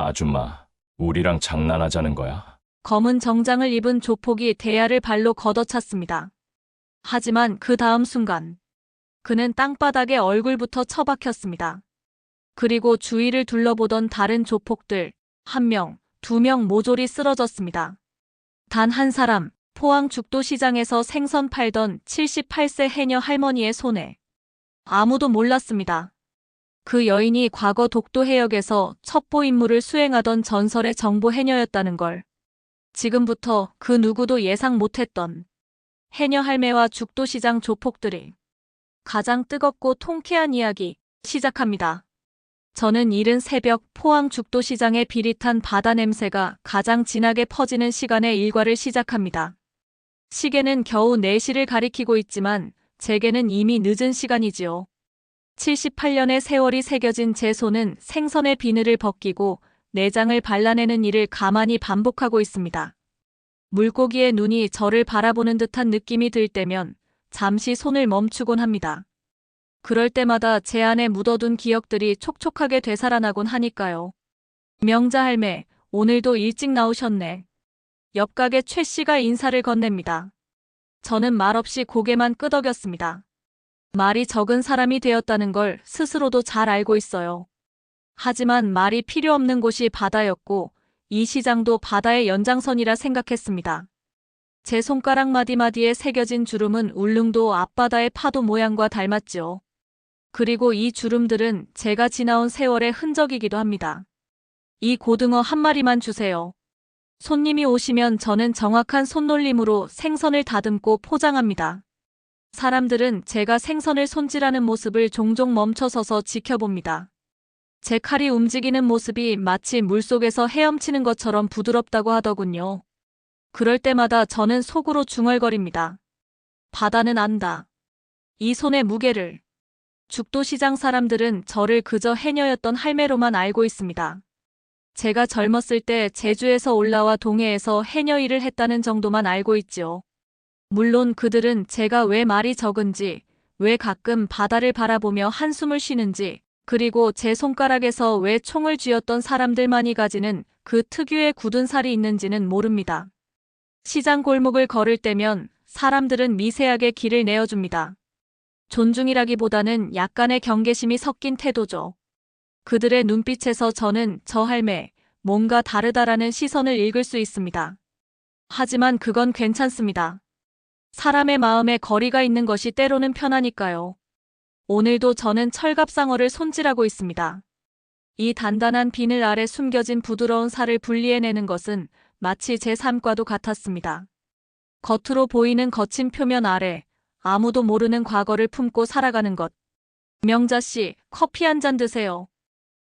아줌마, 우리랑 장난하자는 거야? 검은 정장을 입은 조폭이 대야를 발로 걷어찼습니다. 하지만 그 다음 순간 그는 땅바닥에 얼굴부터 처박혔습니다. 그리고 주위를 둘러보던 다른 조폭들, 1명, 2명 모조리 쓰러졌습니다. 단 한 사람, 포항 죽도시장에서 생선 팔던 78세 해녀 할머니의 손에. 아무도 몰랐습니다. 그 여인이 과거 독도 해역에서 첩보 임무를 수행하던 전설의 정보 해녀였다는 걸. 지금부터 그 누구도 예상 못했던 해녀 할매와 죽도시장 조폭들이 가장 뜨겁고 통쾌한 이야기 시작합니다. 저는 이른 새벽 포항 죽도시장의 비릿한 바다 냄새가 가장 진하게 퍼지는 시간에 일과를 시작합니다. 시계는 겨우 4시를 가리키고 있지만 제게는 이미 늦은 시간이지요. 78년의 세월이 새겨진 제 손은 생선의 비늘을 벗기고 내장을 발라내는 일을 가만히 반복하고 있습니다. 물고기의 눈이 저를 바라보는 듯한 느낌이 들 때면 잠시 손을 멈추곤 합니다. 그럴 때마다 제 안에 묻어둔 기억들이 촉촉하게 되살아나곤 하니까요. 명자 할매, 오늘도 일찍 나오셨네. 옆 가게 최 씨가 인사를 건넵니다. 저는 말없이 고개만 끄덕였습니다. 말이 적은 사람이 되었다는 걸 스스로도 잘 알고 있어요. 하지만 말이 필요 없는 곳이 바다였고 이 시장도 바다의 연장선이라 생각했습니다. 제 손가락 마디마디에 새겨진 주름은 울릉도 앞바다의 파도 모양과 닮았지요. 그리고 이 주름들은 제가 지나온 세월의 흔적이기도 합니다. 이 고등어 한 마리만 주세요. 손님이 오시면 저는 정확한 손놀림으로 생선을 다듬고 포장합니다. 사람들은 제가 생선을 손질하는 모습을 종종 멈춰서서 지켜봅니다. 제 칼이 움직이는 모습이 마치 물속에서 헤엄치는 것처럼 부드럽다고 하더군요. 그럴 때마다 저는 속으로 중얼거립니다. 바다는 안다. 이 손의 무게를. 죽도시장 사람들은 저를 그저 해녀였던 할매로만 알고 있습니다. 제가 젊었을 때 제주에서 올라와 동해에서 해녀 일을 했다는 정도만 알고 있지요. 물론 그들은 제가 왜 말이 적은지, 왜 가끔 바다를 바라보며 한숨을 쉬는지, 그리고 제 손가락에서 왜 총을 쥐었던 사람들만이 가지는 그 특유의 굳은 살이 있는지는 모릅니다. 시장 골목을 걸을 때면 사람들은 미세하게 길을 내어줍니다. 존중이라기보다는 약간의 경계심이 섞인 태도죠. 그들의 눈빛에서 저는 저 할매, 뭔가 다르다라는 시선을 읽을 수 있습니다. 하지만 그건 괜찮습니다. 사람의 마음에 거리가 있는 것이 때로는 편하니까요. 오늘도 저는 철갑상어를 손질하고 있습니다. 이 단단한 비늘 아래 숨겨진 부드러운 살을 분리해내는 것은 마치 제 삶과도 같았습니다. 겉으로 보이는 거친 표면 아래 아무도 모르는 과거를 품고 살아가는 것. 명자 씨, 커피 한 잔 드세요.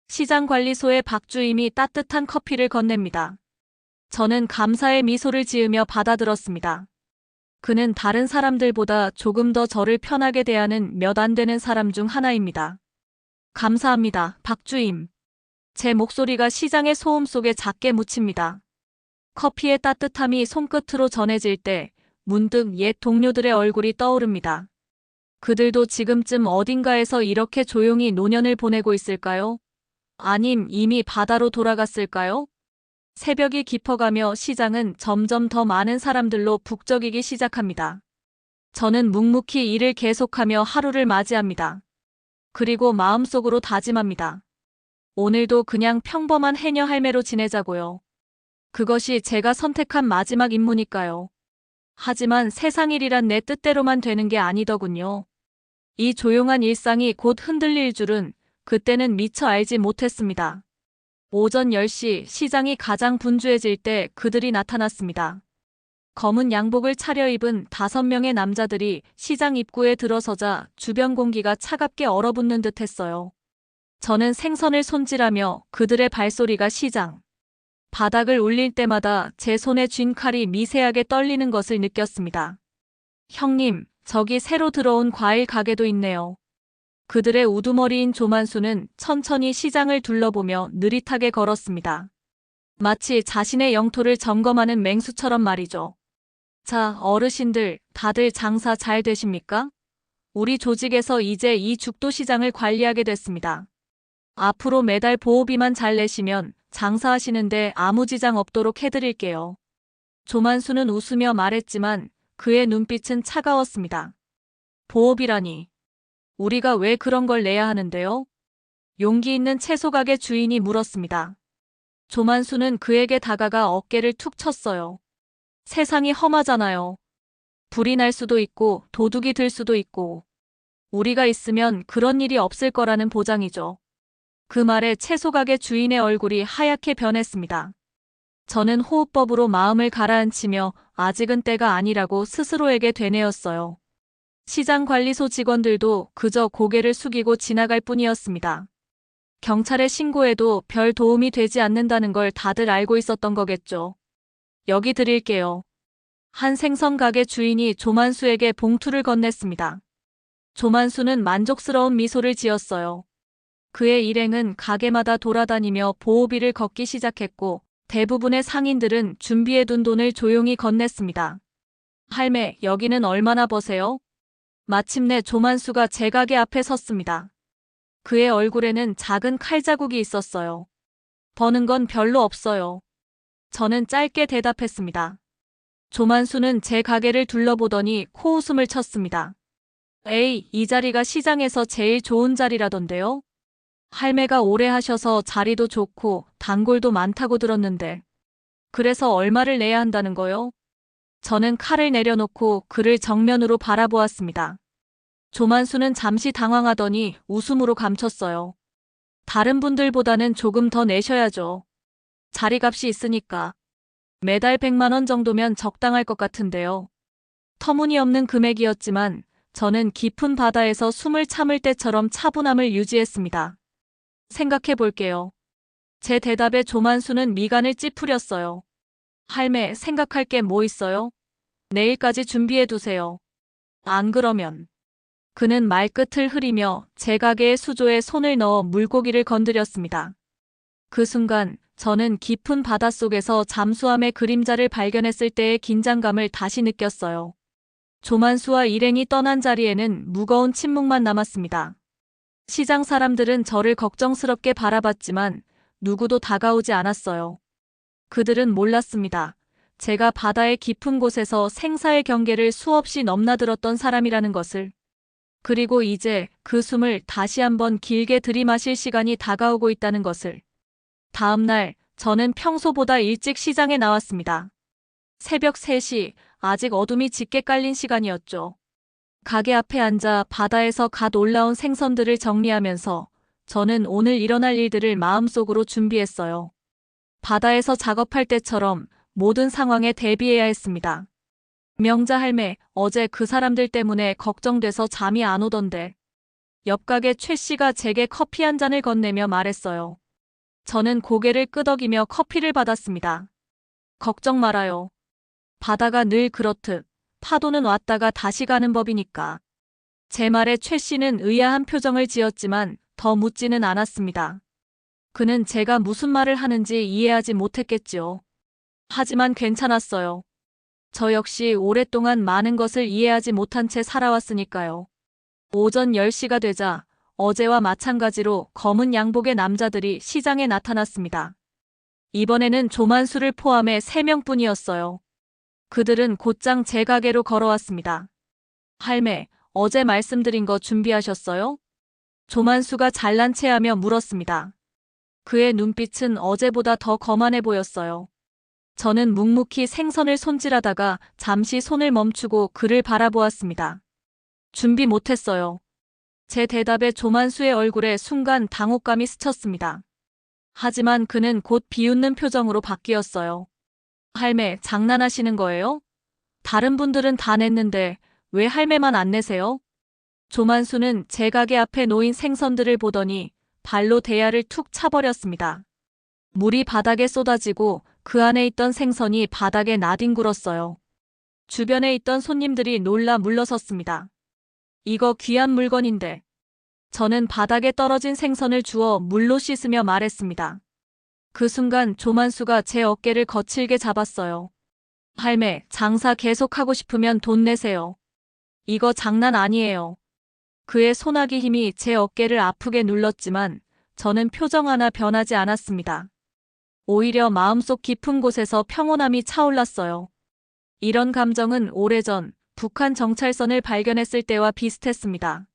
시장관리소의 박주임이 따뜻한 커피를 건넵니다. 저는 감사의 미소를 지으며 받아들었습니다. 그는 다른 사람들보다 조금 더 저를 편하게 대하는 몇 안 되는 사람 중 하나입니다. 감사합니다, 박주임. 제 목소리가 시장의 소음 속에 작게 묻힙니다. 커피의 따뜻함이 손끝으로 전해질 때 문득 옛 동료들의 얼굴이 떠오릅니다. 그들도 지금쯤 어딘가에서 이렇게 조용히 노년을 보내고 있을까요? 아님 이미 바다로 돌아갔을까요? 새벽이 깊어가며 시장은 점점 더 많은 사람들로 북적이기 시작합니다. 저는 묵묵히 일을 계속하며 하루를 맞이합니다. 그리고 마음속으로 다짐합니다. 오늘도 그냥 평범한 해녀 할매로 지내자고요. 그것이 제가 선택한 마지막 임무니까요. 하지만 세상 일이란 내 뜻대로만 되는 게 아니더군요. 이 조용한 일상이 곧 흔들릴 줄은 그때는 미처 알지 못했습니다. 오전 10시 시장이 가장 분주해질 때 그들이 나타났습니다. 검은 양복을 차려입은 5명의 남자들이 시장 입구에 들어서자 주변 공기가 차갑게 얼어붙는 듯 했어요. 저는 생선을 손질하며 그들의 발소리가 시장 바닥을 울릴 때마다 제 손에 쥔 칼이 미세하게 떨리는 것을 느꼈습니다. 형님, 저기 새로 들어온 과일 가게도 있네요. 그들의 우두머리인 조만수는 천천히 시장을 둘러보며 느릿하게 걸었습니다. 마치 자신의 영토를 점검하는 맹수처럼 말이죠. 자, 어르신들, 다들 장사 잘 되십니까? 우리 조직에서 이제 이 죽도시장을 관리하게 됐습니다. 앞으로 매달 보호비만 잘 내시면 장사하시는데 아무 지장 없도록 해드릴게요. 조만수는 웃으며 말했지만 그의 눈빛은 차가웠습니다. 보업이라니. 우리가 왜 그런 걸 내야 하는데요? 용기 있는 채소가게 주인이 물었습니다. 조만수는 그에게 다가가 어깨를 툭 쳤어요. 세상이 험하잖아요. 불이 날 수도 있고 도둑이 들 수도 있고 우리가 있으면 그런 일이 없을 거라는 보장이죠. 그 말에 채소가게 주인의 얼굴이 하얗게 변했습니다. 저는 호흡법으로 마음을 가라앉히며 아직은 때가 아니라고 스스로에게 되뇌었어요. 시장관리소 직원들도 그저 고개를 숙이고 지나갈 뿐이었습니다. 경찰에 신고해도 별 도움이 되지 않는다는 걸 다들 알고 있었던 거겠죠. 여기 드릴게요. 한 생선 가게 주인이 조만수에게 봉투를 건넸습니다. 조만수는 만족스러운 미소를 지었어요. 그의 일행은 가게마다 돌아다니며 보호비를 걷기 시작했고 대부분의 상인들은 준비해둔 돈을 조용히 건넸습니다. 할매, 여기는 얼마나 버세요? 마침내 조만수가 제 가게 앞에 섰습니다. 그의 얼굴에는 작은 칼자국이 있었어요. 버는 건 별로 없어요. 저는 짧게 대답했습니다. 조만수는 제 가게를 둘러보더니 코웃음을 쳤습니다. 에이, 이 자리가 시장에서 제일 좋은 자리라던데요? 할매가 오래 하셔서 자리도 좋고 단골도 많다고 들었는데 그래서 얼마를 내야 한다는 거요? 저는 칼을 내려놓고 그를 정면으로 바라보았습니다. 조만수는 잠시 당황하더니 웃음으로 감췄어요. 다른 분들보다는 조금 더 내셔야죠. 자리값이 있으니까. 매달 100만 원 정도면 적당할 것 같은데요. 터무니없는 금액이었지만 저는 깊은 바다에서 숨을 참을 때처럼 차분함을 유지했습니다. 생각해 볼게요. 제 대답에 조만수는 미간을 찌푸렸어요. 할매, 생각할 게 뭐 있어요? 내일까지 준비해 두세요. 안 그러면. 그는 말끝을 흐리며 제 가게의 수조에 손을 넣어 물고기를 건드렸습니다. 그 순간 저는 깊은 바닷속에서 잠수함의 그림자를 발견했을 때의 긴장감을 다시 느꼈어요. 조만수와 일행이 떠난 자리에는 무거운 침묵만 남았습니다. 시장 사람들은 저를 걱정스럽게 바라봤지만 누구도 다가오지 않았어요. 그들은 몰랐습니다. 제가 바다의 깊은 곳에서 생사의 경계를 수없이 넘나들었던 사람이라는 것을. 그리고 이제 그 숨을 다시 한번 길게 들이마실 시간이 다가오고 있다는 것을. 다음 날 저는 평소보다 일찍 시장에 나왔습니다. 새벽 3시, 아직 어둠이 짙게 깔린 시간이었죠. 가게 앞에 앉아 바다에서 갓 올라온 생선들을 정리하면서 저는 오늘 일어날 일들을 마음속으로 준비했어요. 바다에서 작업할 때처럼 모든 상황에 대비해야 했습니다. 명자 할매, 어제 그 사람들 때문에 걱정돼서 잠이 안 오던데. 옆 가게 최 씨가 제게 커피 한 잔을 건네며 말했어요. 저는 고개를 끄덕이며 커피를 받았습니다. 걱정 말아요. 바다가 늘 그렇듯 파도는 왔다가 다시 가는 법이니까. 제 말에 최 씨는 의아한 표정을 지었지만 더 묻지는 않았습니다. 그는 제가 무슨 말을 하는지 이해하지 못했겠지요. 하지만 괜찮았어요. 저 역시 오랫동안 많은 것을 이해하지 못한 채 살아왔으니까요. 오전 10시가 되자 어제와 마찬가지로 검은 양복의 남자들이 시장에 나타났습니다. 이번에는 조만수를 포함해 3명뿐이었어요. 그들은 곧장 제 가게로 걸어왔습니다. 할매, 어제 말씀드린 거 준비하셨어요? 조만수가 잘난 체하며 물었습니다. 그의 눈빛은 어제보다 더 거만해 보였어요. 저는 묵묵히 생선을 손질하다가 잠시 손을 멈추고 그를 바라보았습니다. 준비 못했어요. 제 대답에 조만수의 얼굴에 순간 당혹감이 스쳤습니다. 하지만 그는 곧 비웃는 표정으로 바뀌었어요. 할매, 장난하시는 거예요? 다른 분들은 다 냈는데 왜 할매만 안 내세요? 조만수는 제 가게 앞에 놓인 생선들을 보더니 발로 대야를 툭 차버렸습니다. 물이 바닥에 쏟아지고 그 안에 있던 생선이 바닥에 나뒹굴었어요. 주변에 있던 손님들이 놀라 물러섰습니다. 이거 귀한 물건인데. 저는 바닥에 떨어진 생선을 주워 물로 씻으며 말했습니다. 그 순간 조만수가 제 어깨를 거칠게 잡았어요. 할매, 장사 계속하고 싶으면 돈 내세요. 이거 장난 아니에요. 그의 소나기 힘이 제 어깨를 아프게 눌렀지만 저는 표정 하나 변하지 않았습니다. 오히려 마음속 깊은 곳에서 평온함이 차올랐어요. 이런 감정은 오래전 북한 정찰선을 발견했을 때와 비슷했습니다.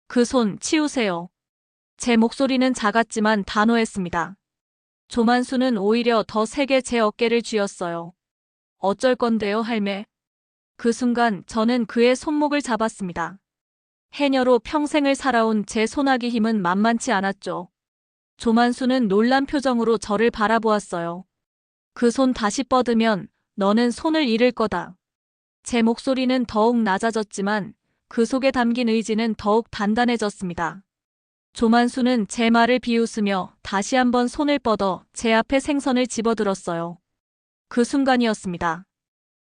그 손 치우세요. 제 목소리는 작았지만 단호했습니다. 조만수는 오히려 더 세게 제 어깨를 쥐었어요. 어쩔 건데요, 할매? 그 순간 저는 그의 손목을 잡았습니다. 해녀로 평생을 살아온 제 손아귀 힘은 만만치 않았죠. 조만수는 놀란 표정으로 저를 바라보았어요. 그 손 다시 뻗으면 너는 손을 잃을 거다. 제 목소리는 더욱 낮아졌지만 그 속에 담긴 의지는 더욱 단단해졌습니다. 조만수는 제 말을 비웃으며 다시 한번 손을 뻗어 제 앞에 생선을 집어들었어요. 그 순간이었습니다.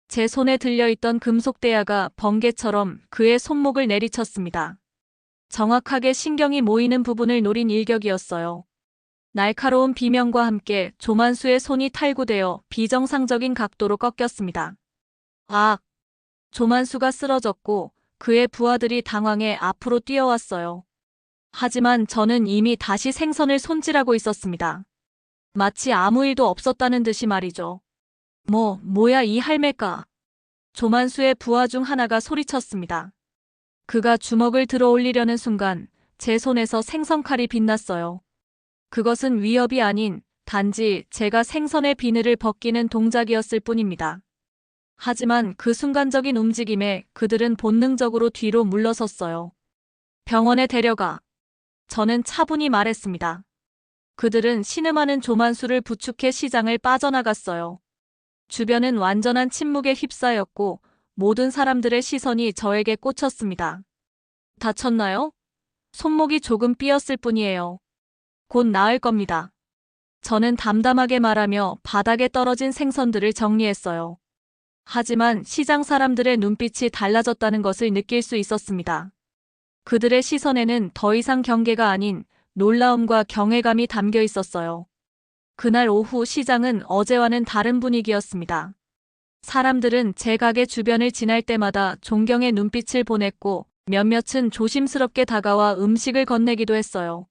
제 손에 들려있던 금속대야가 번개처럼 그의 손목을 내리쳤습니다. 정확하게 신경이 모이는 부분을 노린 일격이었어요. 날카로운 비명과 함께 조만수의 손이 탈구되어 비정상적인 각도로 꺾였습니다. 아! 조만수가 쓰러졌고 그의 부하들이 당황해 앞으로 뛰어왔어요. 하지만 저는 이미 다시 생선을 손질하고 있었습니다. 마치 아무 일도 없었다는 듯이 말이죠. 뭐야 이 할매가. 조만수의 부하 중 하나가 소리쳤습니다. 그가 주먹을 들어 올리려는 순간 제 손에서 생선칼이 빛났어요. 그것은 위협이 아닌 단지 제가 생선의 비늘을 벗기는 동작이었을 뿐입니다. 하지만 그 순간적인 움직임에 그들은 본능적으로 뒤로 물러섰어요. 병원에 데려가. 저는 차분히 말했습니다. 그들은 신음하는 조만수를 부축해 시장을 빠져나갔어요. 주변은 완전한 침묵에 휩싸였고 모든 사람들의 시선이 저에게 꽂혔습니다. 다쳤나요? 손목이 조금 삐었을 뿐이에요. 곧 나을 겁니다. 저는 담담하게 말하며 바닥에 떨어진 생선들을 정리했어요. 하지만 시장 사람들의 눈빛이 달라졌다는 것을 느낄 수 있었습니다. 그들의 시선에는 더 이상 경계가 아닌 놀라움과 경외감이 담겨 있었어요. 그날 오후 시장은 어제와는 다른 분위기였습니다. 사람들은 제 가게 주변을 지날 때마다 존경의 눈빛을 보냈고 몇몇은 조심스럽게 다가와 음식을 건네기도 했어요.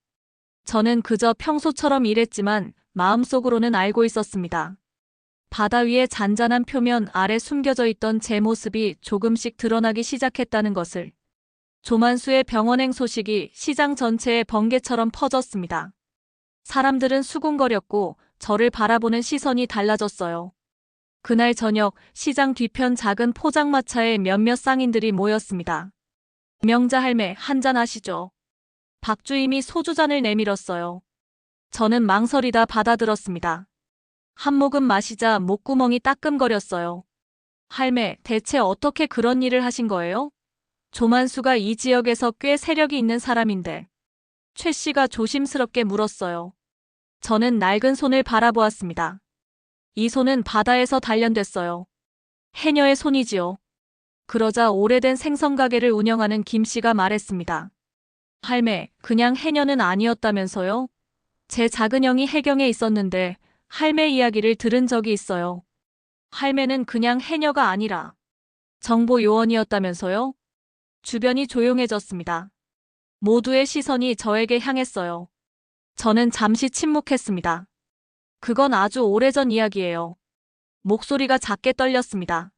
저는 그저 평소처럼 일했지만 마음속으로는 알고 있었습니다. 바다 위의 잔잔한 표면 아래 숨겨져 있던 제 모습이 조금씩 드러나기 시작했다는 것을. 조만수의 병원행 소식이 시장 전체에 번개처럼 퍼졌습니다. 사람들은 수군거렸고 저를 바라보는 시선이 달라졌어요. 그날 저녁 시장 뒤편 작은 포장마차에 몇몇 상인들이 모였습니다. 명자 할매 한잔 하시죠. 박주임이 소주잔을 내밀었어요. 저는 망설이다 받아들었습니다. 한 모금 마시자 목구멍이 따끔거렸어요. 할매, 대체 어떻게 그런 일을 하신 거예요? 조만수가 이 지역에서 꽤 세력이 있는 사람인데. 최 씨가 조심스럽게 물었어요. 저는 낡은 손을 바라보았습니다. 이 손은 바다에서 단련됐어요. 해녀의 손이지요. 그러자 오래된 생선 가게를 운영하는 김 씨가 말했습니다. 할매, 그냥 해녀는 아니었다면서요? 제 작은 형이 해경에 있었는데 할매 이야기를 들은 적이 있어요. 할매는 그냥 해녀가 아니라 정보 요원이었다면서요? 주변이 조용해졌습니다. 모두의 시선이 저에게 향했어요. 저는 잠시 침묵했습니다. 그건 아주 오래전 이야기예요. 목소리가 작게 떨렸습니다.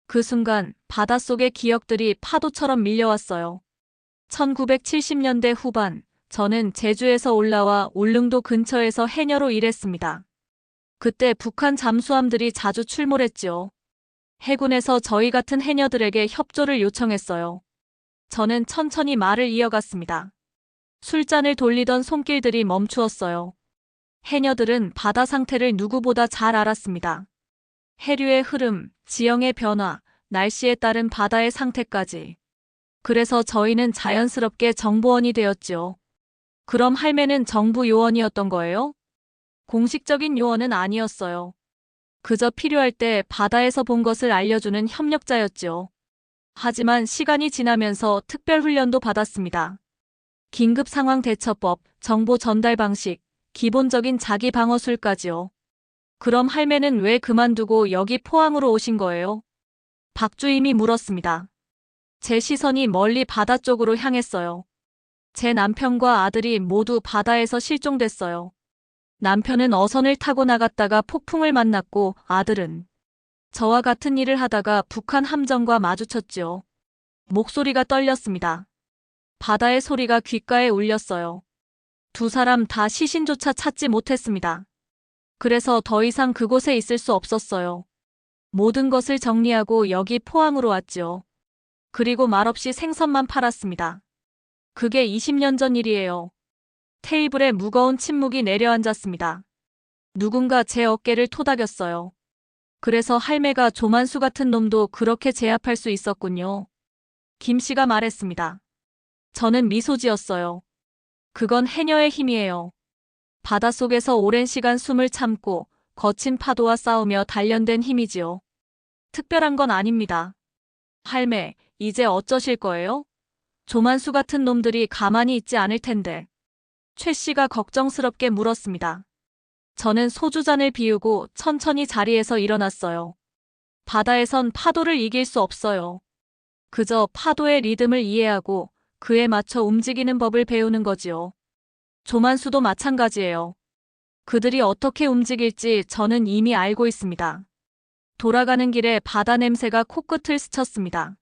그 순간 바닷속의 기억들이 파도처럼 밀려왔어요. 1970년대 후반, 저는 제주에서 올라와 울릉도 근처에서 해녀로 일했습니다. 그때 북한 잠수함들이 자주 출몰했지요. 해군에서 저희 같은 해녀들에게 협조를 요청했어요. 저는 천천히 말을 이어갔습니다. 술잔을 돌리던 손길들이 멈추었어요. 해녀들은 바다 상태를 누구보다 잘 알았습니다. 해류의 흐름, 지형의 변화, 날씨에 따른 바다의 상태까지. 그래서 저희는 자연스럽게 정보원이 되었지요. 그럼 할매는 정부 요원이었던 거예요? 공식적인 요원은 아니었어요. 그저 필요할 때 바다에서 본 것을 알려주는 협력자였지요. 하지만 시간이 지나면서 특별훈련도 받았습니다. 긴급 상황 대처법, 정보 전달 방식, 기본적인 자기 방어술까지요. 그럼 할매는 왜 그만두고 여기 포항으로 오신 거예요? 박주임이 물었습니다. 제 시선이 멀리 바다 쪽으로 향했어요. 제 남편과 아들이 모두 바다에서 실종됐어요. 남편은 어선을 타고 나갔다가 폭풍을 만났고 아들은 저와 같은 일을 하다가 북한 함정과 마주쳤지요. 목소리가 떨렸습니다. 바다의 소리가 귓가에 울렸어요. 두 사람 다 시신조차 찾지 못했습니다. 그래서 더 이상 그곳에 있을 수 없었어요. 모든 것을 정리하고 여기 포항으로 왔지요. 그리고 말없이 생선만 팔았습니다. 그게 20년 전 일이에요. 테이블에 무거운 침묵이 내려앉았습니다. 누군가 제 어깨를 토닥였어요. 그래서 할매가 조만수 같은 놈도 그렇게 제압할 수 있었군요. 김 씨가 말했습니다. 저는 미소 지었어요. 그건 해녀의 힘이에요. 바닷속에서 오랜 시간 숨을 참고 거친 파도와 싸우며 단련된 힘이지요. 특별한 건 아닙니다. 할매, 이제 어쩌실 거예요? 조만수 같은 놈들이 가만히 있지 않을 텐데. 최 씨가 걱정스럽게 물었습니다. 저는 소주잔을 비우고 천천히 자리에서 일어났어요. 바다에선 파도를 이길 수 없어요. 그저 파도의 리듬을 이해하고 그에 맞춰 움직이는 법을 배우는 거지요. 조만수도 마찬가지예요. 그들이 어떻게 움직일지 저는 이미 알고 있습니다. 돌아가는 길에 바다 냄새가 코끝을 스쳤습니다.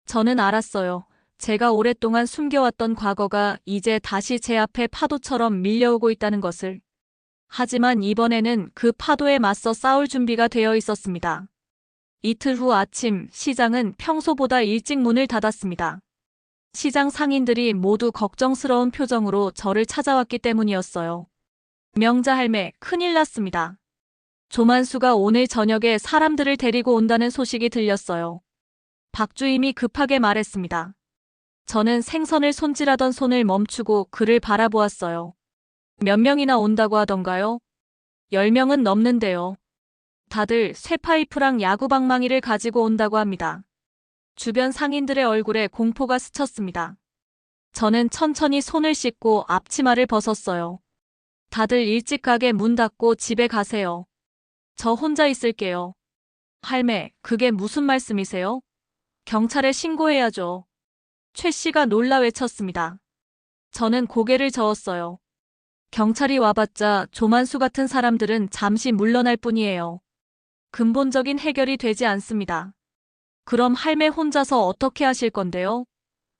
저는 알았어요. 제가 오랫동안 숨겨왔던 과거가 이제 다시 제 앞에 파도처럼 밀려오고 있다는 것을. 하지만 이번에는 그 파도에 맞서 싸울 준비가 되어 있었습니다. 이틀 후 아침, 시장은 평소보다 일찍 문을 닫았습니다. 시장 상인들이 모두 걱정스러운 표정으로 저를 찾아왔기 때문이었어요. 명자 할매, 큰일 났습니다. 조만수가 오늘 저녁에 사람들을 데리고 온다는 소식이 들렸어요. 박주임이 급하게 말했습니다. 저는 생선을 손질하던 손을 멈추고 그를 바라보았어요. 몇 명이나 온다고 하던가요? 10명은 넘는데요. 다들 쇠파이프랑 야구방망이를 가지고 온다고 합니다. 주변 상인들의 얼굴에 공포가 스쳤습니다. 저는 천천히 손을 씻고 앞치마를 벗었어요. 다들 일찍 가게 문 닫고 집에 가세요. 저 혼자 있을게요. 할매, 그게 무슨 말씀이세요? 경찰에 신고해야죠. 최 씨가 놀라 외쳤습니다. 저는 고개를 저었어요. 경찰이 와봤자 조만수 같은 사람들은 잠시 물러날 뿐이에요. 근본적인 해결이 되지 않습니다. 그럼 할매 혼자서 어떻게 하실 건데요?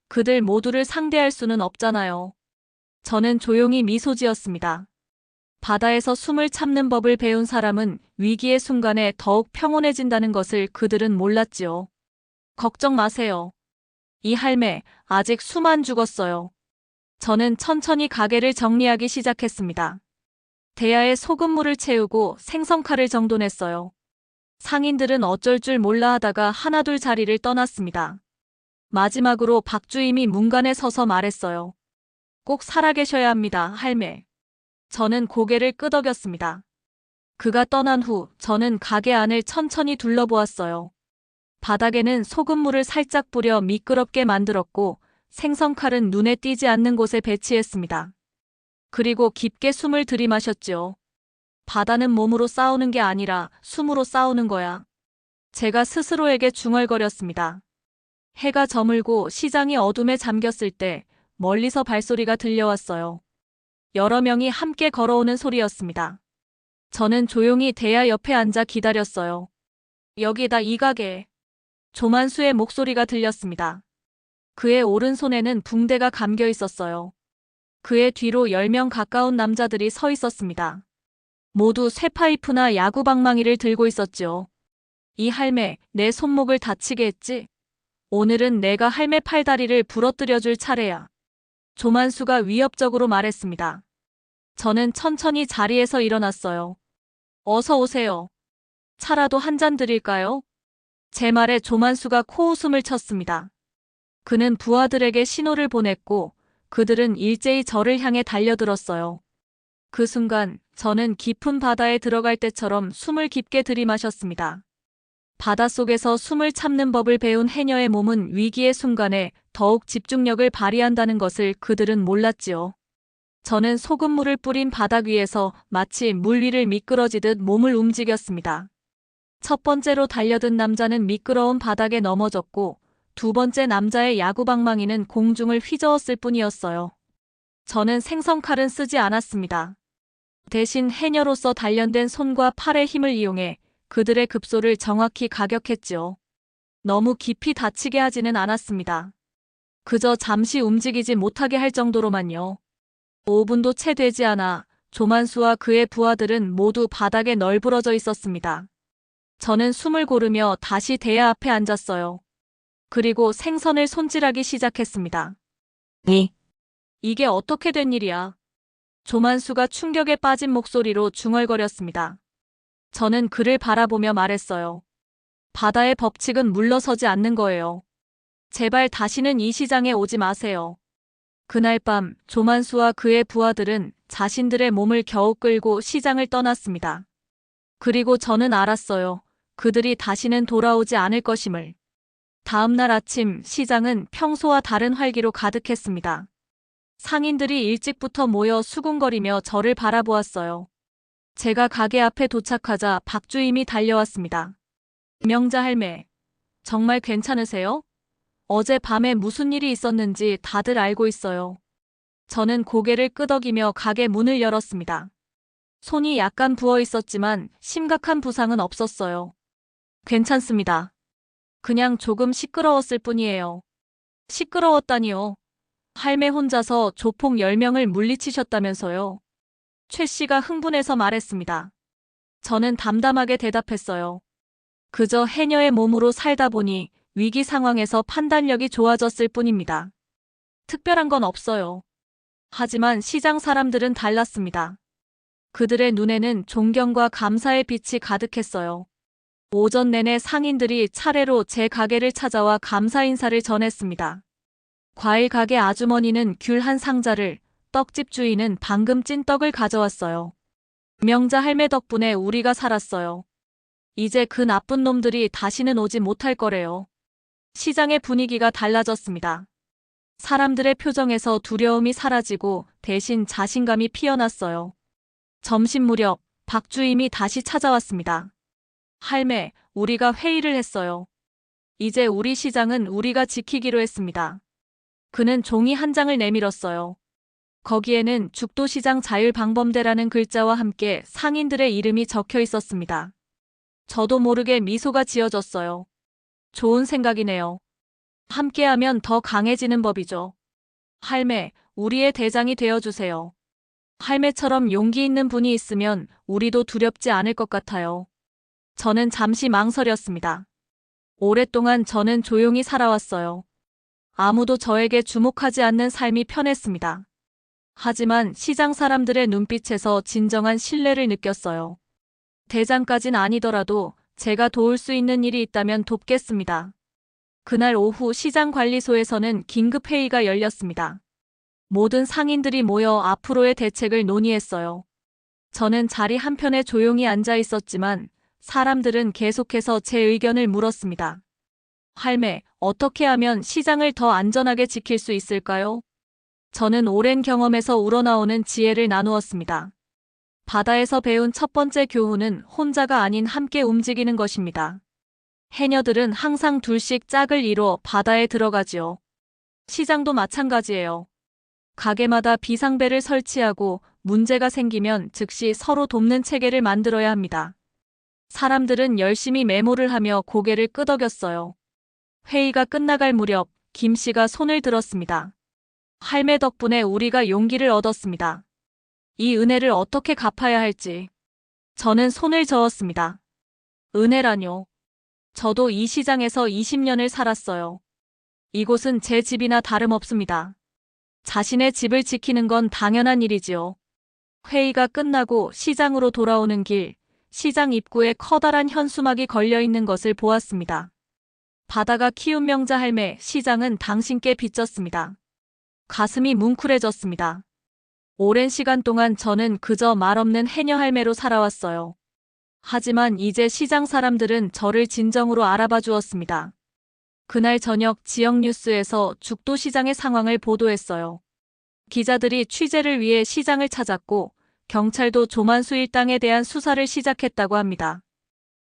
그들 모두를 상대할 수는 없잖아요. 저는 조용히 미소 지었습니다. 바다에서 숨을 참는 법을 배운 사람은 위기의 순간에 더욱 평온해진다는 것을 그들은 몰랐지요. 걱정 마세요. 이 할매, 아직 숨 안 죽었어요. 저는 천천히 가게를 정리하기 시작했습니다. 대야에 소금물을 채우고 생선칼을 정돈했어요. 상인들은 어쩔 줄 몰라 하다가 하나둘 자리를 떠났습니다. 마지막으로 박주임이 문간에 서서 말했어요. 꼭 살아계셔야 합니다, 할매. 저는 고개를 끄덕였습니다. 그가 떠난 후 저는 가게 안을 천천히 둘러보았어요. 바닥에는 소금물을 살짝 뿌려 미끄럽게 만들었고 생선칼은 눈에 띄지 않는 곳에 배치했습니다. 그리고 깊게 숨을 들이마셨지요. 바다는 몸으로 싸우는 게 아니라 숨으로 싸우는 거야. 제가 스스로에게 중얼거렸습니다. 해가 저물고 시장이 어둠에 잠겼을 때 멀리서 발소리가 들려왔어요. 여러 명이 함께 걸어오는 소리였습니다. 저는 조용히 대야 옆에 앉아 기다렸어요. 여기다 이 가게. 조만수의 목소리가 들렸습니다. 그의 오른손에는 붕대가 감겨 있었어요. 그의 뒤로 10명 가까운 남자들이 서 있었습니다. 모두 쇠파이프나 야구방망이를 들고 있었죠. 이 할매, 내 손목을 다치게 했지? 오늘은 내가 할매 팔다리를 부러뜨려줄 차례야. 조만수가 위협적으로 말했습니다. 저는 천천히 자리에서 일어났어요. 어서 오세요. 차라도 한 잔 드릴까요? 제 말에 조만수가 코웃음을 쳤습니다. 그는 부하들에게 신호를 보냈고 그들은 일제히 저를 향해 달려들었어요. 그 순간 저는 깊은 바다에 들어갈 때처럼 숨을 깊게 들이마셨습니다. 바닷속에서 숨을 참는 법을 배운 해녀의 몸은 위기의 순간에 더욱 집중력을 발휘한다는 것을 그들은 몰랐지요. 저는 소금물을 뿌린 바닥 위에서 마치 물 위를 미끄러지듯 몸을 움직였습니다. 첫 번째로 달려든 남자는 미끄러운 바닥에 넘어졌고 두 번째 남자의 야구방망이는 공중을 휘저었을 뿐이었어요. 저는 생선칼은 쓰지 않았습니다. 대신 해녀로서 단련된 손과 팔의 힘을 이용해 그들의 급소를 정확히 가격했지요. 너무 깊이 다치게 하지는 않았습니다. 그저 잠시 움직이지 못하게 할 정도로만요. 5분도 채 되지 않아 조만수와 그의 부하들은 모두 바닥에 널브러져 있었습니다. 저는 숨을 고르며 다시 대야 앞에 앉았어요. 그리고 생선을 손질하기 시작했습니다. 이게 어떻게 된 일이야? 조만수가 충격에 빠진 목소리로 중얼거렸습니다. 저는 그를 바라보며 말했어요. 바다의 법칙은 물러서지 않는 거예요. 제발 다시는 이 시장에 오지 마세요. 그날 밤 조만수와 그의 부하들은 자신들의 몸을 겨우 끌고 시장을 떠났습니다. 그리고 저는 알았어요. 그들이 다시는 돌아오지 않을 것임을. 다음 날 아침 시장은 평소와 다른 활기로 가득했습니다. 상인들이 일찍부터 모여 수군거리며 저를 바라보았어요. 제가 가게 앞에 도착하자 박주임이 달려왔습니다. 명자 할매, 정말 괜찮으세요? 어제 밤에 무슨 일이 있었는지 다들 알고 있어요. 저는 고개를 끄덕이며 가게 문을 열었습니다. 손이 약간 부어 있었지만 심각한 부상은 없었어요. 괜찮습니다. 그냥 조금 시끄러웠을 뿐이에요. 시끄러웠다니요. 할매 혼자서 조폭 10명을 물리치셨다면서요. 최 씨가 흥분해서 말했습니다. 저는 담담하게 대답했어요. 그저 해녀의 몸으로 살다 보니 위기 상황에서 판단력이 좋아졌을 뿐입니다. 특별한 건 없어요. 하지만 시장 사람들은 달랐습니다. 그들의 눈에는 존경과 감사의 빛이 가득했어요. 오전 내내 상인들이 차례로 제 가게를 찾아와 감사 인사를 전했습니다. 과일 가게 아주머니는 귤 한 상자를, 떡집 주인은 방금 찐 떡을 가져왔어요. 명자 할매 덕분에 우리가 살았어요. 이제 그 나쁜 놈들이 다시는 오지 못할 거래요. 시장의 분위기가 달라졌습니다. 사람들의 표정에서 두려움이 사라지고 대신 자신감이 피어났어요. 점심 무렵 박주임이 다시 찾아왔습니다. 할매, 우리가 회의를 했어요. 이제 우리 시장은 우리가 지키기로 했습니다. 그는 종이 한 장을 내밀었어요. 거기에는 죽도시장 자율방범대라는 글자와 함께 상인들의 이름이 적혀 있었습니다. 저도 모르게 미소가 지어졌어요. 좋은 생각이네요. 함께하면 더 강해지는 법이죠. 할매, 우리의 대장이 되어주세요. 할매처럼 용기 있는 분이 있으면 우리도 두렵지 않을 것 같아요. 저는 잠시 망설였습니다. 오랫동안 저는 조용히 살아왔어요. 아무도 저에게 주목하지 않는 삶이 편했습니다. 하지만 시장 사람들의 눈빛에서 진정한 신뢰를 느꼈어요. 대장까진 아니더라도 제가 도울 수 있는 일이 있다면 돕겠습니다. 그날 오후 시장관리소에서는 긴급회의가 열렸습니다. 모든 상인들이 모여 앞으로의 대책을 논의했어요. 저는 자리 한편에 조용히 앉아 있었지만 사람들은 계속해서 제 의견을 물었습니다. 할매, 어떻게 하면 시장을 더 안전하게 지킬 수 있을까요? 저는 오랜 경험에서 우러나오는 지혜를 나누었습니다. 바다에서 배운 첫 번째 교훈은 혼자가 아닌 함께 움직이는 것입니다. 해녀들은 항상 둘씩 짝을 이뤄 바다에 들어가지요. 시장도 마찬가지예요. 가게마다 비상벨을 설치하고 문제가 생기면 즉시 서로 돕는 체계를 만들어야 합니다. 사람들은 열심히 메모를 하며 고개를 끄덕였어요. 회의가 끝나갈 무렵 김 씨가 손을 들었습니다. 할매 덕분에 우리가 용기를 얻었습니다. 이 은혜를 어떻게 갚아야 할지. 저는 손을 저었습니다. 은혜라뇨. 저도 이 시장에서 20년을 살았어요. 이곳은 제 집이나 다름없습니다. 자신의 집을 지키는 건 당연한 일이지요. 회의가 끝나고 시장으로 돌아오는 길, 시장 입구에 커다란 현수막이 걸려 있는 것을 보았습니다. 바다가 키운 명자 할매, 시장은 당신께 빚졌습니다. 가슴이 뭉클해졌습니다. 오랜 시간 동안 저는 그저 말없는 해녀 할매로 살아왔어요. 하지만 이제 시장 사람들은 저를 진정으로 알아봐 주었습니다. 그날 저녁 지역 뉴스에서 죽도시장의 상황을 보도했어요. 기자들이 취재를 위해 시장을 찾았고 경찰도 조만수 일당에 대한 수사를 시작했다고 합니다.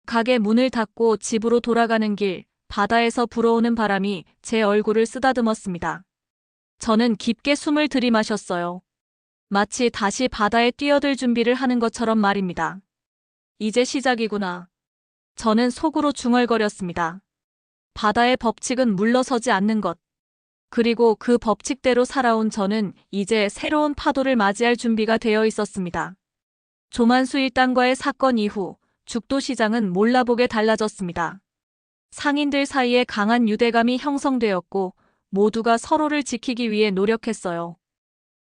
가게 문을 닫고 집으로 돌아가는 길, 바다에서 불어오는 바람이 제 얼굴을 쓰다듬었습니다. 저는 깊게 숨을 들이마셨어요. 마치 다시 바다에 뛰어들 준비를 하는 것처럼 말입니다. 이제 시작이구나. 저는 속으로 중얼거렸습니다. 바다의 법칙은 물러서지 않는 것. 그리고 그 법칙대로 살아온 저는 이제 새로운 파도를 맞이할 준비가 되어 있었습니다. 조만수 일당과의 사건 이후 죽도시장은 몰라보게 달라졌습니다. 상인들 사이에 강한 유대감이 형성되었고 모두가 서로를 지키기 위해 노력했어요.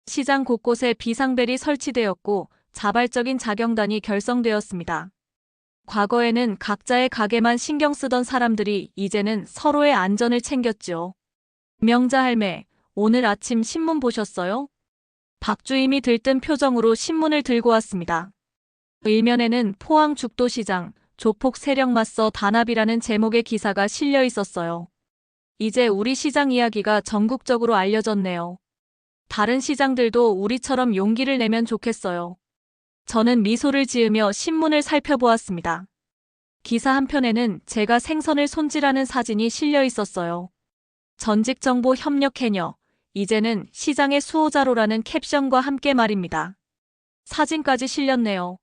시장 곳곳에 비상벨이 설치되었고 자발적인 자경단이 결성되었습니다. 과거에는 각자의 가게만 신경 쓰던 사람들이 이제는 서로의 안전을 챙겼죠. 명자 할매, 오늘 아침 신문 보셨어요? 박주임이 들뜬 표정으로 신문을 들고 왔습니다. 일면에는 포항 죽도시장, 조폭 세력 맞서 단합이라는 제목의 기사가 실려 있었어요. 이제 우리 시장 이야기가 전국적으로 알려졌네요. 다른 시장들도 우리처럼 용기를 내면 좋겠어요. 저는 미소를 지으며 신문을 살펴보았습니다. 기사 한편에는 제가 생선을 손질하는 사진이 실려 있었어요. 전직정보 협력 해녀, 이제는 시장의 수호자로라는 캡션과 함께 말입니다. 사진까지 실렸네요.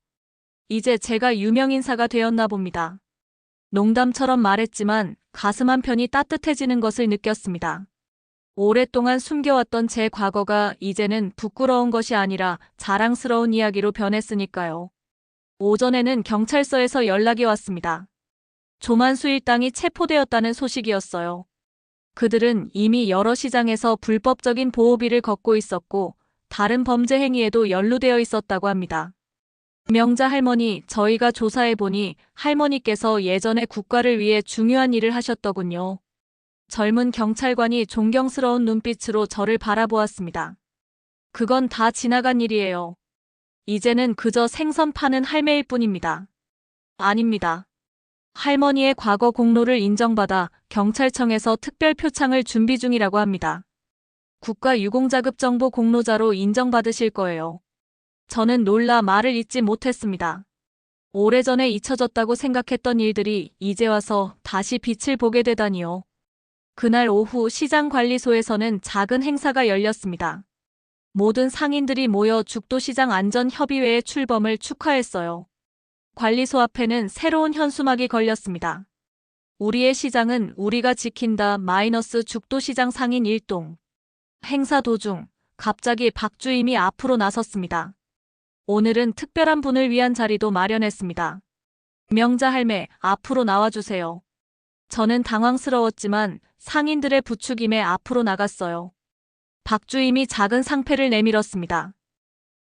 이제 제가 유명인사가 되었나 봅니다. 농담처럼 말했지만 가슴 한편이 따뜻해지는 것을 느꼈습니다. 오랫동안 숨겨왔던 제 과거가 이제는 부끄러운 것이 아니라 자랑스러운 이야기로 변했으니까요. 오전에는 경찰서에서 연락이 왔습니다. 조만수 일당이 체포되었다는 소식이었어요. 그들은 이미 여러 시장에서 불법적인 보호비를 걷고 있었고 다른 범죄 행위에도 연루되어 있었다고 합니다. 명자 할머니, 저희가 조사해보니 할머니께서 예전에 국가를 위해 중요한 일을 하셨더군요. 젊은 경찰관이 존경스러운 눈빛으로 저를 바라보았습니다. 그건 다 지나간 일이에요. 이제는 그저 생선 파는 할매일 뿐입니다. 아닙니다. 할머니의 과거 공로를 인정받아 경찰청에서 특별 표창을 준비 중이라고 합니다. 국가 유공자급 정보 공로자로 인정받으실 거예요. 저는 놀라 말을 잇지 못했습니다. 오래전에 잊혀졌다고 생각했던 일들이 이제 와서 다시 빛을 보게 되다니요. 그날 오후 시장관리소에서는 작은 행사가 열렸습니다. 모든 상인들이 모여 죽도시장 안전협의회의 출범을 축하했어요. 관리소 앞에는 새로운 현수막이 걸렸습니다. 우리의 시장은 우리가 지킨다 마이너스 죽도시장 상인 일동. 행사 도중 갑자기 박주임이 앞으로 나섰습니다. 오늘은 특별한 분을 위한 자리도 마련했습니다. 명자 할매, 앞으로 나와주세요. 저는 당황스러웠지만 상인들의 부추김에 앞으로 나갔어요. 박주임이 작은 상패를 내밀었습니다.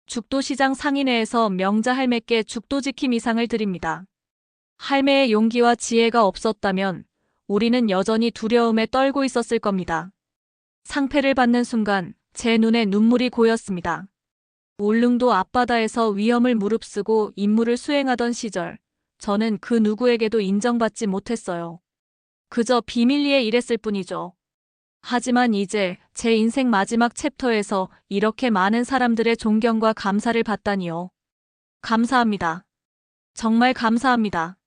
죽도시장 상인회에서 명자 할매께 죽도지킴 이상을 드립니다. 할매의 용기와 지혜가 없었다면 우리는 여전히 두려움에 떨고 있었을 겁니다. 상패를 받는 순간 제 눈에 눈물이 고였습니다. 울릉도 앞바다에서 위험을 무릅쓰고 임무를 수행하던 시절, 저는 그 누구에게도 인정받지 못했어요. 그저 비밀리에 일했을 뿐이죠. 하지만 이제 제 인생 마지막 챕터에서 이렇게 많은 사람들의 존경과 감사를 받다니요. 감사합니다. 정말 감사합니다.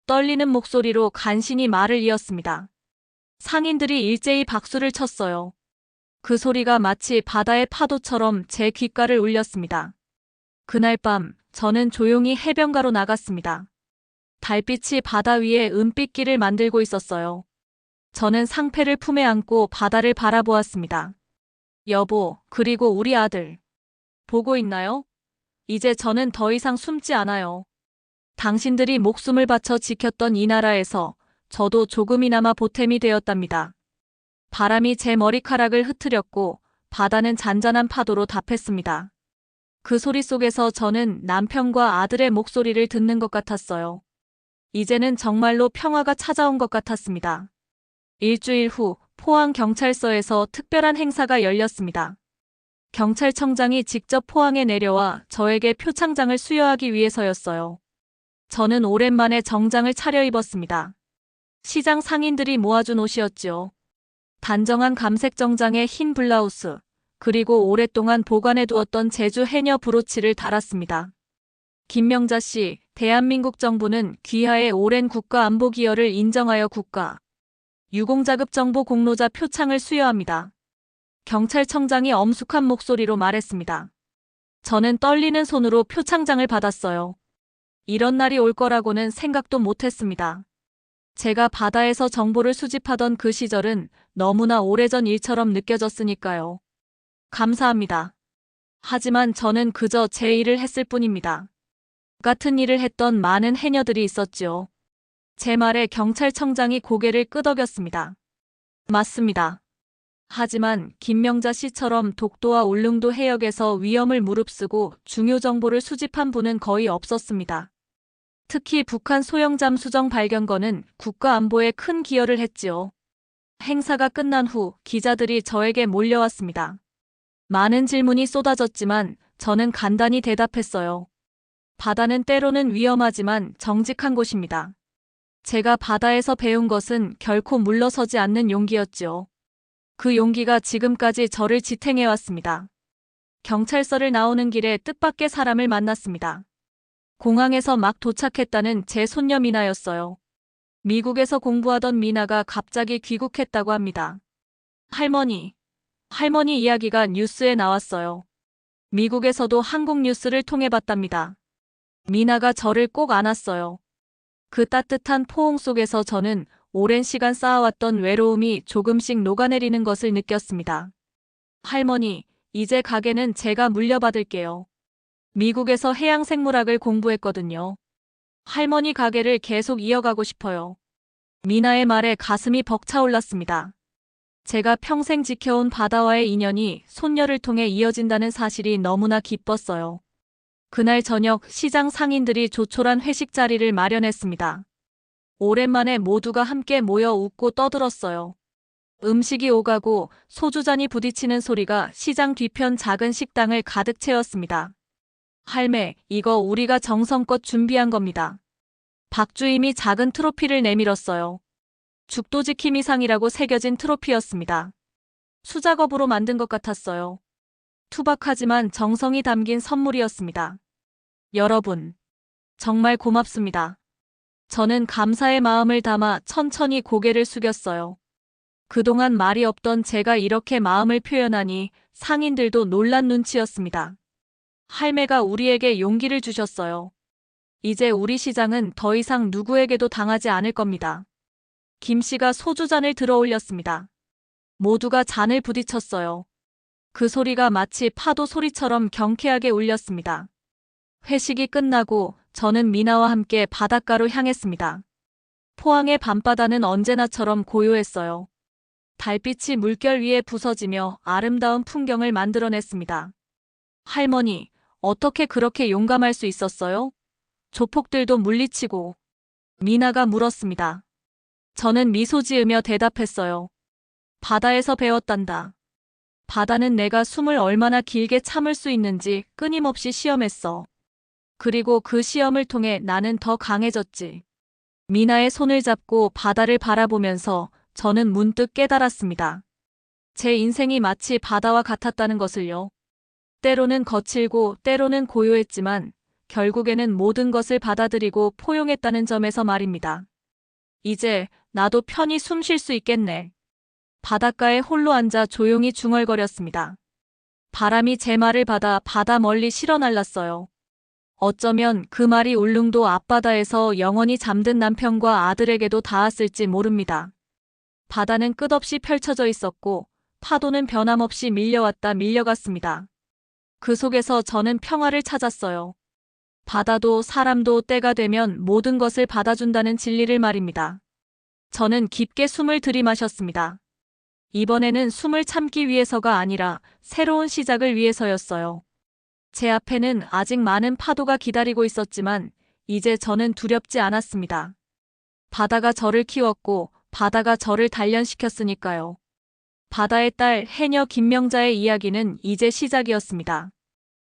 떨리는 목소리로 간신히 말을 이었습니다. 상인들이 일제히 박수를 쳤어요. 그 소리가 마치 바다의 파도처럼 제 귓가를 울렸습니다. 그날 밤 저는 조용히 해변가로 나갔습니다. 달빛이 바다 위에 은빛길을 만들고 있었어요. 저는 상패를 품에 안고 바다를 바라보았습니다. 여보, 그리고 우리 아들. 보고 있나요? 이제 저는 더 이상 숨지 않아요. 당신들이 목숨을 바쳐 지켰던 이 나라에서 저도 조금이나마 보탬이 되었답니다. 바람이 제 머리카락을 흐트렸고 바다는 잔잔한 파도로 답했습니다. 그 소리 속에서 저는 남편과 아들의 목소리를 듣는 것 같았어요. 이제는 정말로 평화가 찾아온 것 같았습니다. 일주일 후 포항경찰서에서 특별한 행사가 열렸습니다. 경찰청장이 직접 포항에 내려와 저에게 표창장을 수여하기 위해서였어요. 저는 오랜만에 정장을 차려입었습니다. 시장 상인들이 모아준 옷이었지요. 단정한 감색 정장에 흰 블라우스, 그리고 오랫동안 보관해 두었던 제주 해녀 브로치를 달았습니다. 김명자 씨, 대한민국 정부는 귀하의 오랜 국가안보 기여를 인정하여 국가 유공자급 정보 공로자 표창을 수여합니다. 경찰청장이 엄숙한 목소리로 말했습니다. 저는 떨리는 손으로 표창장을 받았어요. 이런 날이 올 거라고는 생각도 못했습니다. 제가 바다에서 정보를 수집하던 그 시절은 너무나 오래전 일처럼 느껴졌으니까요. 감사합니다. 하지만 저는 그저 제 일을 했을 뿐입니다. 같은 일을 했던 많은 해녀들이 있었지요. 제 말에 경찰청장이 고개를 끄덕였습니다. 맞습니다. 하지만 김명자 씨처럼 독도와 울릉도 해역에서 위험을 무릅쓰고 중요 정보를 수집한 분은 거의 없었습니다. 특히 북한 소형 잠수정 발견건은 국가 안보에 큰 기여를 했지요. 행사가 끝난 후 기자들이 저에게 몰려왔습니다. 많은 질문이 쏟아졌지만 저는 간단히 대답했어요. 바다는 때로는 위험하지만 정직한 곳입니다. 제가 바다에서 배운 것은 결코 물러서지 않는 용기였지요. 그 용기가 지금까지 저를 지탱해왔습니다. 경찰서를 나오는 길에 뜻밖의 사람을 만났습니다. 공항에서 막 도착했다는 제 손녀 미나였어요. 미국에서 공부하던 미나가 갑자기 귀국했다고 합니다. 할머니 이야기가 뉴스에 나왔어요. 미국에서도 한국 뉴스를 통해 봤답니다. 미나가 저를 꼭 안았어요. 그 따뜻한 포옹 속에서 저는 오랜 시간 쌓아왔던 외로움이 조금씩 녹아내리는 것을 느꼈습니다. 할머니, 이제 가게는 제가 물려받을게요. 미국에서 해양생물학을 공부했거든요. 할머니 가게를 계속 이어가고 싶어요. 미나의 말에 가슴이 벅차올랐습니다. 제가 평생 지켜온 바다와의 인연이 손녀를 통해 이어진다는 사실이 너무나 기뻤어요. 그날 저녁 시장 상인들이 조촐한 회식 자리를 마련했습니다. 오랜만에 모두가 함께 모여 웃고 떠들었어요. 음식이 오가고 소주잔이 부딪히는 소리가 시장 뒤편 작은 식당을 가득 채웠습니다. 할매, 이거 우리가 정성껏 준비한 겁니다. 박주임이 작은 트로피를 내밀었어요. 죽도지킴이상이라고 새겨진 트로피였습니다. 수작업으로 만든 것 같았어요. 투박하지만 정성이 담긴 선물이었습니다. 여러분, 정말 고맙습니다. 저는 감사의 마음을 담아 천천히 고개를 숙였어요. 그동안 말이 없던 제가 이렇게 마음을 표현하니 상인들도 놀란 눈치였습니다. 할매가 우리에게 용기를 주셨어요. 이제 우리 시장은 더 이상 누구에게도 당하지 않을 겁니다. 김 씨가 소주잔을 들어 올렸습니다. 모두가 잔을 부딪혔어요. 그 소리가 마치 파도 소리처럼 경쾌하게 울렸습니다. 회식이 끝나고 저는 미나와 함께 바닷가로 향했습니다. 포항의 밤바다는 언제나처럼 고요했어요. 달빛이 물결 위에 부서지며 아름다운 풍경을 만들어냈습니다. 할머니, 어떻게 그렇게 용감할 수 있었어요? 조폭들도 물리치고. 미나가 물었습니다. 저는 미소 지으며 대답했어요. 바다에서 배웠단다. 바다는 내가 숨을 얼마나 길게 참을 수 있는지 끊임없이 시험했어. 그리고 그 시험을 통해 나는 더 강해졌지. 미나의 손을 잡고 바다를 바라보면서 저는 문득 깨달았습니다. 제 인생이 마치 바다와 같았다는 것을요. 때로는 거칠고 때로는 고요했지만 결국에는 모든 것을 받아들이고 포용했다는 점에서 말입니다. 이제 나도 편히 숨 쉴 수 있겠네. 바닷가에 홀로 앉아 조용히 중얼거렸습니다. 바람이 제 말을 받아 바다 멀리 실어 날랐어요. 어쩌면 그 말이 울릉도 앞바다에서 영원히 잠든 남편과 아들에게도 닿았을지 모릅니다. 바다는 끝없이 펼쳐져 있었고 파도는 변함없이 밀려왔다 밀려갔습니다. 그 속에서 저는 평화를 찾았어요. 바다도 사람도 때가 되면 모든 것을 받아준다는 진리를 말입니다. 저는 깊게 숨을 들이마셨습니다. 이번에는 숨을 참기 위해서가 아니라 새로운 시작을 위해서였어요. 제 앞에는 아직 많은 파도가 기다리고 있었지만 이제 저는 두렵지 않았습니다. 바다가 저를 키웠고 바다가 저를 단련시켰으니까요. 바다의 딸 해녀 김명자의 이야기는 이제 시작이었습니다.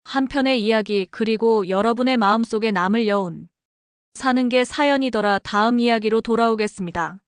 한편의 이야기 그리고 여러분의 마음속에 남을 여운. 사는 게 사연이더라 다음 이야기로 돌아오겠습니다.